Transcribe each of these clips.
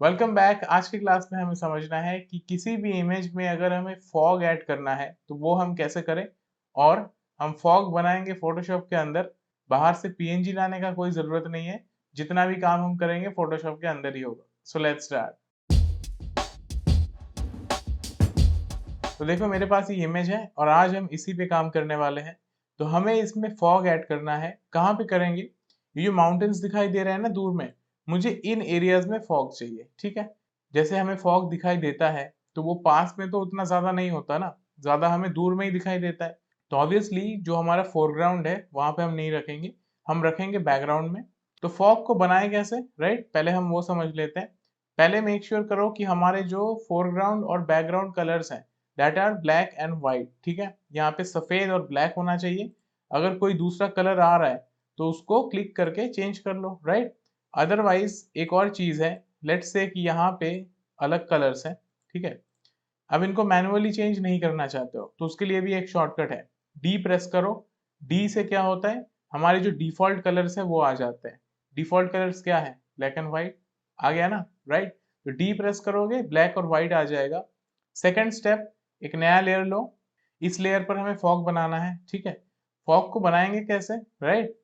Welcome back. आज की class में हमें समझना है कि किसी भी इमेज में अगर हमें फॉग ऐड करना है तो वो हम कैसे करें। और हम फॉग बनाएंगे फोटोशॉप के अंदर। बाहर से पीएनजी लाने का कोई ज़रूरत नहीं है। जितना भी काम हम करेंगे फोटोशॉप के अंदर ही होगा। So let's start. तो देखो मेरे पास ये इमेज है और आज हम इसी पे काम करने वाले हैं। तो हमें इसमें फॉग ऐड करना है। कहाँ पे करेंगे? ये जो माउंटेन्स दिखाई दे रहे हैं ना दूर में, मुझे इन एरियाज में फॉग चाहिए। ठीक है, जैसे हमें फॉग दिखाई देता है तो वो पास में तो उतना ज्यादा नहीं होता ना, ज्यादा हमें दूर में ही दिखाई देता है। तो ऑब्वियसली जो हमारा फोरग्राउंड है वहां पे हम नहीं रखेंगे, हम रखेंगे बैकग्राउंड में। तो फॉग को बनाए कैसे, राइट? पहले हम वो समझ लेते हैं। पहले मेक श्योर करो कि हमारे जो फोरग्राउंड और बैकग्राउंड कलर्स हैं that are black and white. ठीक है, यहाँ पे सफेद और ब्लैक होना चाहिए। अगर कोई दूसरा कलर आ रहा है तो उसको क्लिक करके चेंज कर लो, राइट? अदरवाइज एक और चीज है, लेट्स से कि यहाँ पे अलग कलर्स हैं। ठीक है, अब इनको मैनुअली चेंज नहीं करना चाहते हो तो उसके लिए भी एक शॉर्टकट है। डी प्रेस करो। डी से क्या होता है, हमारे जो डिफॉल्ट कलर्स है वो आ जाते हैं। डिफॉल्ट कलर्स क्या है? Black and white. आ गया ना, राइट? तो डी प्रेस करोगे ब्लैक और व्हाइट आ जाएगा। सेकंड स्टेप, एक नया लेयर लो। इस लेयर पर हमें फॉग बनाना है। ठीक है, फॉग को बनाएंगे कैसे, राइट?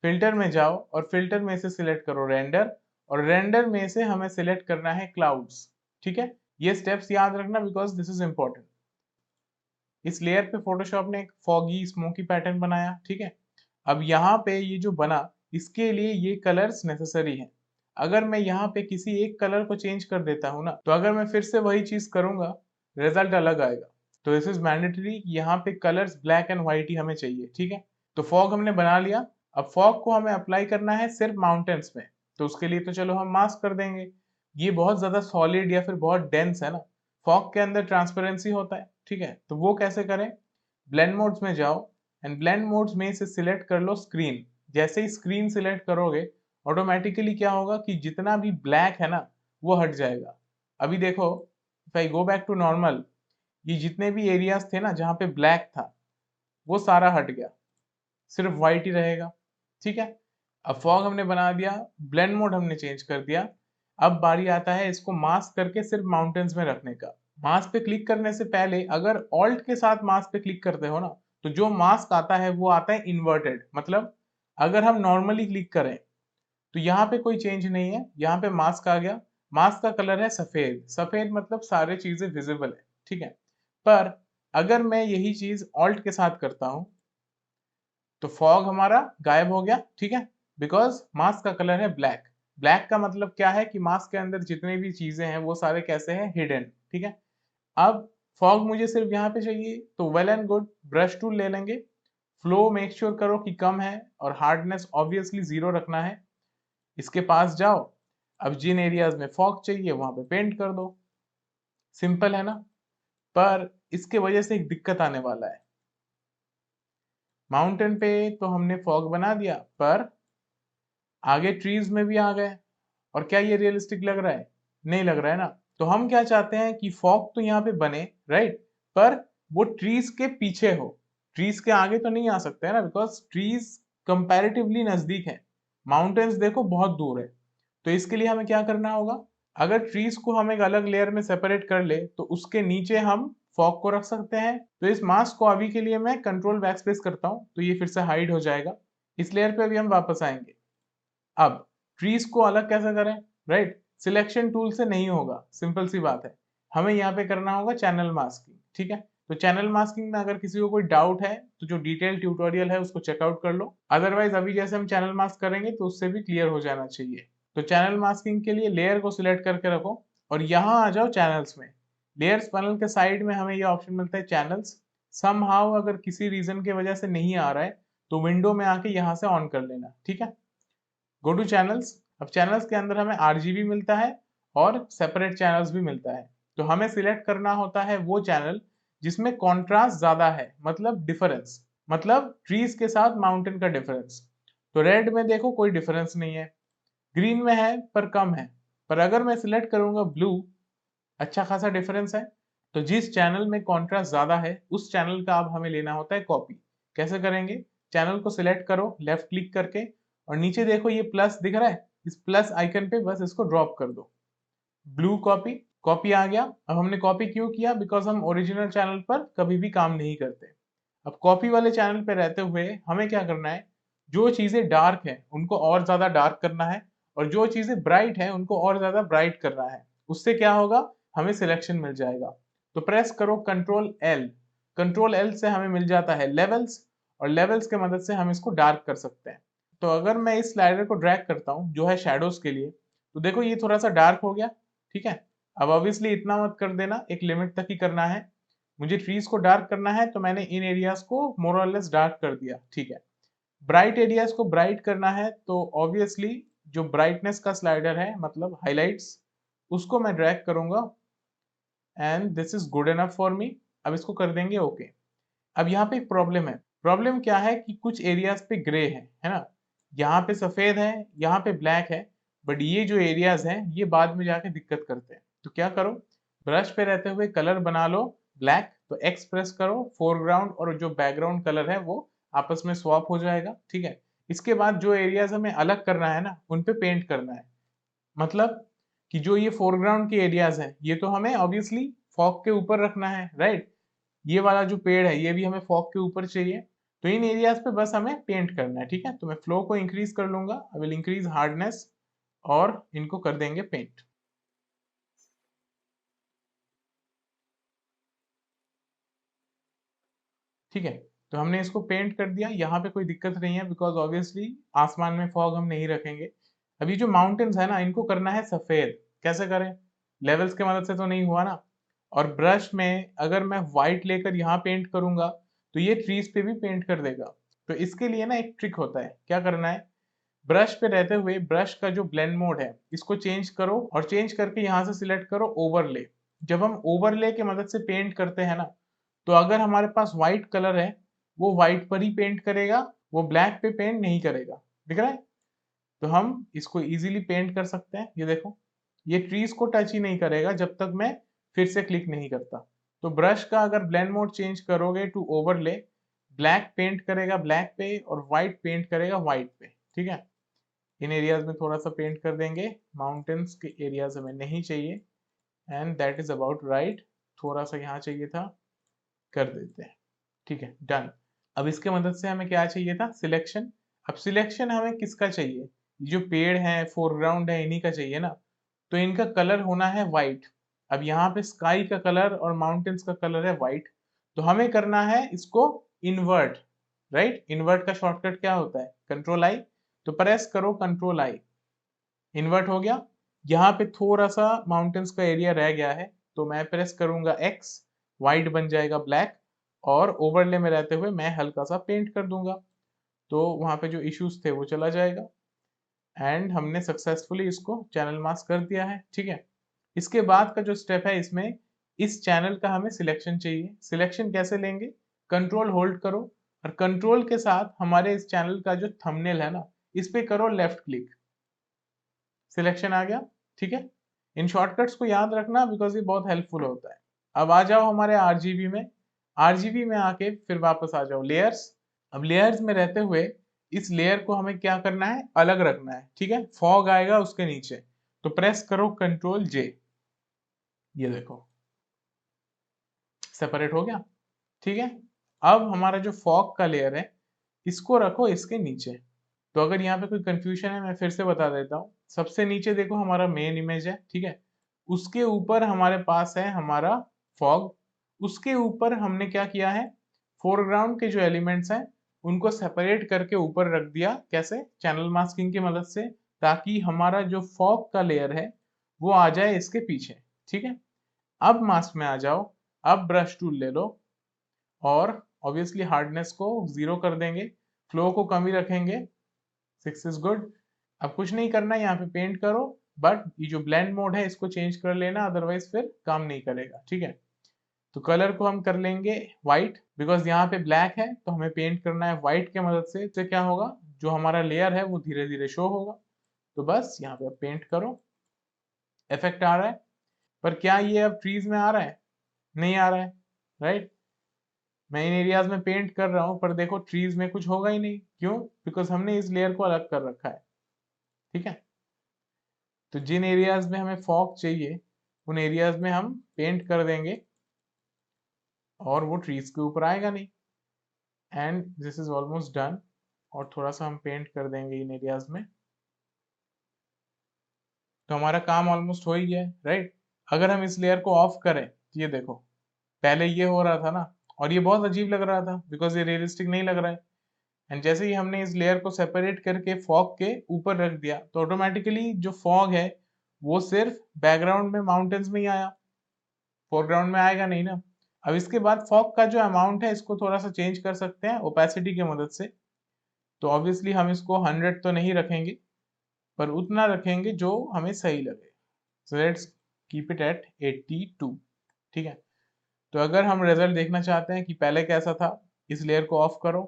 फिल्टर में जाओ और फिल्टर में से सिलेक्ट करो रेंडर, और रेंडर में से हमें सिलेक्ट करना है क्लाउड्स। ठीक है, ये स्टेप्स याद रखना बिकॉज दिस इज इंपॉर्टेंट। इस लेयर पे फोटोशॉप ने एक फॉगी स्मोकी पैटर्न बनाया। ठीक है, अब यहाँ पे ये जो बना, इसके लिए ये कलर्स नेसेसरी हैं। अगर मैं यहाँ पे किसी एक कलर को चेंज कर देता हूँ ना, तो अगर मैं फिर से वही चीज करूंगा रिजल्ट अलग आएगा। तो दिस इज मैंडेटरी, यहाँ पे कलर्स ब्लैक एंड व्हाइट ही हमें चाहिए। ठीक है, तो फॉग हमने बना लिया। अब फॉग को हमें अप्लाई करना है सिर्फ माउंटेन्स में। तो उसके लिए तो चलो हम मास्क कर देंगे। ये बहुत ज्यादा सॉलिड या फिर बहुत डेंस है ना, फॉग के अंदर ट्रांसपेरेंसी होता है। ठीक है, तो वो कैसे करें? ब्लेंड मोड्स में जाओ एंड ब्लेंड मोड्स में से सिलेक्ट कर लो स्क्रीन। जैसे ही स्क्रीन सिलेक्ट करोगे ऑटोमेटिकली क्या होगा कि जितना भी ब्लैक है ना वो हट जाएगा। अभी देखो, if I go back to normal, ये जितने भी एरियाज थे ना जहाँ पे ब्लैक था वो सारा हट गया, सिर्फ व्हाइट ही रहेगा। ठीक है, अब फॉग हमने बना दिया, ब्लेंड मोड हमने चेंज कर दिया। अब बारी आता है इसको मास्क करके सिर्फ माउंटेन्स में रखने का। मास्क पे क्लिक करने से पहले अगर ऑल्ट के साथ मास्क पे क्लिक करते हो ना, तो जो मास्क आता है वो आता है इन्वर्टेड। मतलब अगर हम नॉर्मली क्लिक करें तो यहाँ पे कोई चेंज नहीं है, यहाँ पे मास्क आ गया। मास्क का कलर है सफेद। सफेद मतलब सारे चीजें विजिबल है। ठीक है, पर अगर मैं यही चीज ऑल्ट के साथ करता हूं तो फॉग हमारा गायब हो गया। ठीक है, बिकॉज मास्क का कलर है ब्लैक। ब्लैक का मतलब क्या है कि मास्क के अंदर जितनी भी चीजें हैं वो सारे कैसे हैं, हिडन। ठीक है, अब फॉग मुझे सिर्फ यहाँ पे चाहिए तो well and good, brush tool ले लेंगे। फ्लो मेक श्योर करो कि कम है और हार्डनेस ऑब्वियसली 0 रखना है। इसके पास जाओ, अब जिन एरियाज में फॉग चाहिए वहां पे पेंट कर दो। सिंपल है ना? पर इसके वजह से एक दिक्कत आने वाला है। माउंटेन पे तो हमने फॉग बना दिया, पर आगे ट्रीज में भी आ गए। और क्या ये रियलिस्टिक लग रहा है? नहीं लग रहा है ना। तो हम क्या चाहते हैं कि फॉग तो यहाँ पे बने, राइट? पर वो ट्रीज के पीछे हो। ट्रीज के आगे तो नहीं आ सकते है ना, बिकॉज ट्रीज कंपैरेटिवली नजदीक है। माउंटेन्स देखो बहुत दूर है। तो इसके लिए हमें क्या करना होगा? अगर ट्रीज को हम एक अलग लेयर में सेपरेट कर ले तो उसके नीचे हम फॉग को रख सकते हैं। तो इस मास्क को अभी के लिए मैं कंट्रोल बैकस्पेस करता हूँ तो ये फिर से हाइड हो जाएगा। इस लेयर पे अभी हम वापस आएंगे। अब ट्रीज को अलग कैसे करें, राइट? सिलेक्शन टूल से नहीं होगा, सिंपल सी बात है। हमें यहाँ पे करना होगा चैनल मास्किंग। ठीक है, तो चैनल मास्किंग में अगर किसी को कोई डाउट है तो जो डिटेल ट्यूटोरियल है उसको चेकआउट कर लो। अदरवाइज अभी जैसे हम चैनल मास्क करेंगे तो उससे भी क्लियर हो जाना चाहिए। तो चैनल मास्किंग के लिए लेयर को सिलेक्ट करके रखो और यहाँ आ जाओ चैनल्स में। लेयर्स पैनल के साइड में हमें ये ऑप्शन मिलता है चैनल्स। समहाउ अगर किसी रीजन की वजह से नहीं आ रहा है तो विंडो में आके यहाँ से ऑन कर लेना। ठीक है, गो टू चैनल्स। अब चैनल्स के अंदर हमें आरजीबी मिलता है और सेपरेट चैनल्स भी मिलता है। तो हमें सिलेक्ट करना होता है वो चैनल जिसमें कॉन्ट्रास्ट ज्यादा है, मतलब डिफरेंस, मतलब ट्रीज के साथ माउंटेन का डिफरेंस। तो रेड में देखो कोई डिफरेंस नहीं है, ग्रीन में है पर कम है। पर अगर मैं सिलेक्ट करूंगा ब्लू, अच्छा खासा डिफरेंस है। तो जिस चैनल में कॉन्ट्रास्ट ज्यादा है उस चैनल का अब हमें लेना होता है कॉपी। कैसे करेंगे? चैनल को सिलेक्ट करो लेफ्ट क्लिक करके और नीचे देखो ये प्लस दिख रहा है, इस प्लस आइकन पे बस इसको ड्रॉप कर दो। ब्लू कॉपी, कॉपी आ गया। अब हमने कॉपी क्यों किया? बिकॉज हम ओरिजिनल चैनल पर कभी भी काम नहीं करते। अब कॉपी वाले चैनल पे रहते हुए हमें क्या करना है, जो चीजें डार्क है उनको और ज्यादा डार्क करना है, और जो चीजें ब्राइट है उनको और ज्यादा ब्राइट करना है। उससे क्या होगा, हमें सिलेक्शन मिल जाएगा। तो प्रेस करो कंट्रोल एल, कंट्रोल एल से हमें मिल जाता है लेवल्स, और लेवल्स के मदद से हम इसको डार्क कर सकते हैं। तो अगर मैं इस स्लाइडर को ड्रैग करता हूँ जो है शेडोज के लिए, तो देखो ये थोड़ा सा डार्क हो गया, ठीक है। अब ऑब्वियसली इतना मत कर देना, एक लिमिट तक ही करना है। मुझे ट्रीज को डार्क करना है तो मैंने इन एरियाज को मोर और लेस डार्क कर दिया, ठीक है। ब्राइट एरियाज को ब्राइट करना है तो ऑब्वियसली जो ब्राइटनेस का स्लाइडर है, मतलब हाइलाइट्स, उसको मैं ड्रैग करूंगा, and this is good enough for me. अब इसको कर देंगे ओके। अब यहाँ पे एक प्रॉब्लम है। प्रॉब्लम क्या है कि कुछ एरियाज पे ग्रे है ना, यहाँ पे सफेद है, यहाँ पे ब्लैक है, बट ये जो एरियाज हैं ये बाद में जाके दिक्कत करते हैं। तो क्या करो, ब्रश पे रहते हुए कलर बना लो ब्लैक, तो एक्स प्रेस करो, फोरग्राउंड और जो बैकग्राउंड कलर है वो आपस में स्वैप हो जाएगा, ठीक है। इसके बाद जो एरियाज हमें अलग करना है ना, उन पे पेंट करना है। मतलब कि जो ये फोरग्राउंड के एरियाज हैं ये तो हमें ऑब्वियसली फॉग के ऊपर रखना है, राइट। ये वाला जो पेड़ है ये भी हमें फॉग के ऊपर चाहिए। तो इन एरियाज पे बस हमें पेंट करना है, ठीक है। तो मैं फ्लो को इंक्रीज कर लूंगा, आई विल इंक्रीज हार्डनेस, और इनको कर देंगे पेंट, ठीक है। तो हमने इसको पेंट कर दिया, यहाँ पे कोई दिक्कत नहीं है बिकॉज ऑब्वियसली आसमान में फॉग हम नहीं रखेंगे। अभी जो माउंटेन्स है ना इनको करना है सफेद। कैसे करें, लेवल्स की मदद से तो नहीं हुआ ना। और ब्रश में अगर मैं व्हाइट लेकर यहाँ पेंट करूंगा तो ये ट्रीज पे भी पेंट कर देगा। तो इसके लिए ना एक ट्रिक होता है, क्या करना है, ब्रश पे रहते हुए ब्रश का जो ब्लेंड मोड है इसको चेंज करो, और चेंज करके यहाँ से सिलेक्ट करो ओवरले। जब हम ओवरले की मदद से पेंट करते हैं ना, तो अगर हमारे पास व्हाइट कलर है वो व्हाइट पर ही पेंट करेगा, वो ब्लैक पे पेंट नहीं करेगा। दिख रहा है? तो हम इसको इजीली पेंट कर सकते हैं। ये देखो, ये ट्रीज को टच ही नहीं करेगा जब तक मैं फिर से क्लिक नहीं करता। तो ब्रश का अगर ब्लेंड मोड चेंज करोगे टू ओवरले, ब्लैक पेंट करेगा ब्लैक पे और व्हाइट पेंट करेगा व्हाइट पे, ठीक है। इन एरियाज में थोड़ा सा पेंट कर देंगे, माउंटेन्स के एरियाज हमें नहीं चाहिए, and that is about right. थोड़ा सा यहाँ चाहिए था, कर देते हैं, ठीक है, डन। अब इसके मदद से हमें क्या चाहिए था, सिलेक्शन। अब सिलेक्शन हमें किसका चाहिए, ये जो पेड़ है फोरग्राउंड है इन्हीं का चाहिए ना। तो इनका कलर होना है व्हाइट। अब यहाँ पे स्काई का कलर और माउंटेन्स का कलर है व्हाइट, तो हमें करना है इसको इन्वर्ट, राइट। इन्वर्ट का शॉर्टकट क्या होता है, कंट्रोल आई। तो प्रेस करो कंट्रोल आई, इन्वर्ट हो गया। यहाँ पे थोड़ा सा माउंटेन्स का एरिया रह गया है, तो मैं प्रेस करूंगा एक्स, व्हाइट बन जाएगा ब्लैक, और ओवरले में रहते हुए मैं हल्का सा पेंट कर दूंगा, तो वहां पे जो इश्यूज थे वो चला जाएगा। एंड हमने सक्सेसफुली इसको चैनल मास्क कर दिया है, ठीक है। इसके बाद का जो स्टेप है इसमें, इस चैनल का हमें सिलेक्शन चाहिए। सिलेक्शन कैसे लेंगे, कंट्रोल होल्ड करो, और कंट्रोल के साथ हमारे इस चैनल का जो थंबनेल है ना, इस पे करो लेफ्ट क्लिक, सिलेक्शन आ गया, ठीक है। इन शॉर्टकट्स को याद रखना बिकॉज ये बहुत हेल्पफुल होता है। अब आ जाओ हमारे आरजीबी में, आरजीबी में आके फिर वापस आ जाओ लेयर्स। अब लेयर्स में रहते हुए इस लेयर को हमें क्या करना है, अलग रखना है, ठीक है। फॉग आएगा उसके नीचे, तो प्रेस करो कंट्रोल जे, ये देखो सेपरेट हो गया, ठीक है। अब हमारा जो फॉग का लेयर है इसको रखो इसके नीचे। तो अगर यहाँ पे कोई कंफ्यूजन है मैं फिर से बता देता हूँ। सबसे नीचे देखो हमारा मेन इमेज है, ठीक है। उसके ऊपर हमारे पास है हमारा फॉग। उसके ऊपर हमने क्या किया है, फोरग्राउंड के जो एलिमेंट्स हैं उनको सेपरेट करके ऊपर रख दिया। कैसे, चैनल मास्किंग की मदद से, ताकि हमारा जो फॉग का लेयर है वो आ जाए इसके पीछे, ठीक है। अब मास्क में आ जाओ, अब ब्रश टूल ले लो, और ऑब्वियसली हार्डनेस को 0 कर देंगे, फ्लो को कम ही रखेंगे, 6 इज गुड। अब कुछ नहीं करना है, यहाँ पे पेंट करो, बट ये जो ब्लेंड मोड है इसको चेंज कर लेना, अदरवाइज फिर काम नहीं करेगा, ठीक है। तो कलर को हम कर लेंगे व्हाइट, बिकॉज यहाँ पे ब्लैक है तो हमें पेंट करना है व्हाइट के मदद से। इससे क्या होगा, जो हमारा लेयर है वो धीरे धीरे शो होगा। तो बस यहाँ पे पेंट करो, इफेक्ट आ रहा है। पर क्या ये अब ट्रीज में आ रहा है, नहीं आ रहा है, राइट। मैं इन एरियाज में पेंट कर रहा हूँ पर देखो ट्रीज में कुछ होगा ही नहीं, क्यों, बिकॉज हमने इस लेयर को अलग कर रखा है, ठीक है। तो जिन एरियाज में हमें फॉग चाहिए उन एरियाज में हम पेंट कर देंगे और वो ट्रीज के ऊपर आएगा नहीं। And this is almost done. और थोड़ा सा हम पेंट कर देंगे इन एरियाज में, तो हमारा काम ऑलमोस्ट हो ही गया है, राइट। अगर हम इस लेयर को ऑफ करें तो ये देखो, पहले ये हो रहा था ना, और ये बहुत अजीब लग रहा था बिकॉज ये रियलिस्टिक नहीं लग रहा है। एंड जैसे ही हमने इस लेयर को सेपरेट करके फॉग के ऊपर रख दिया तो ऑटोमेटिकली जो फॉग है वो सिर्फ बैकग्राउंड में माउंटेन्स में ही आया, फोरग्राउंड में आएगा नहीं ना। अब इसके बाद फॉग का जो अमाउंट है इसको थोड़ा सा चेंज कर सकते हैं ओपेसिटी की मदद से। तो ऑब्वियसली हम इसको 100 तो नहीं रखेंगे, पर उतना रखेंगे जो हमें सही लगे। So let's keep it at 82। ठीक है। तो अगर हम रिजल्ट देखना चाहते हैं कि पहले कैसा था, इस लेयर को ऑफ करो,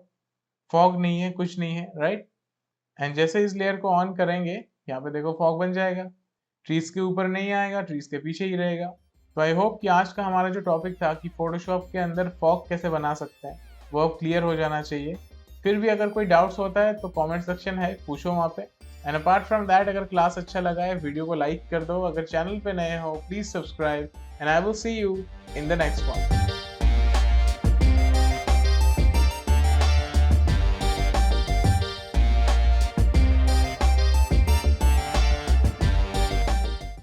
फॉग नहीं है, कुछ नहीं है, राइट। एंड जैसे इस लेयर को ऑन करेंगे, यहाँ पे देखो फॉग बन जाएगा, ट्रीज के ऊपर नहीं आएगा, ट्रीज के पीछे ही रहेगा। तो आई होप कि आज का हमारा जो टॉपिक था कि फोटोशॉप के अंदर फॉग कैसे बना सकते हैं वो अब क्लियर हो जाना चाहिए। फिर भी अगर कोई डाउट्स होता है तो कमेंट सेक्शन है, पूछो वहाँ पे। एंड अपार्ट फ्रॉम दैट, अगर क्लास अच्छा लगा है वीडियो को लाइक कर दो, अगर चैनल पे नए हो please subscribe, and I will see you in the next one.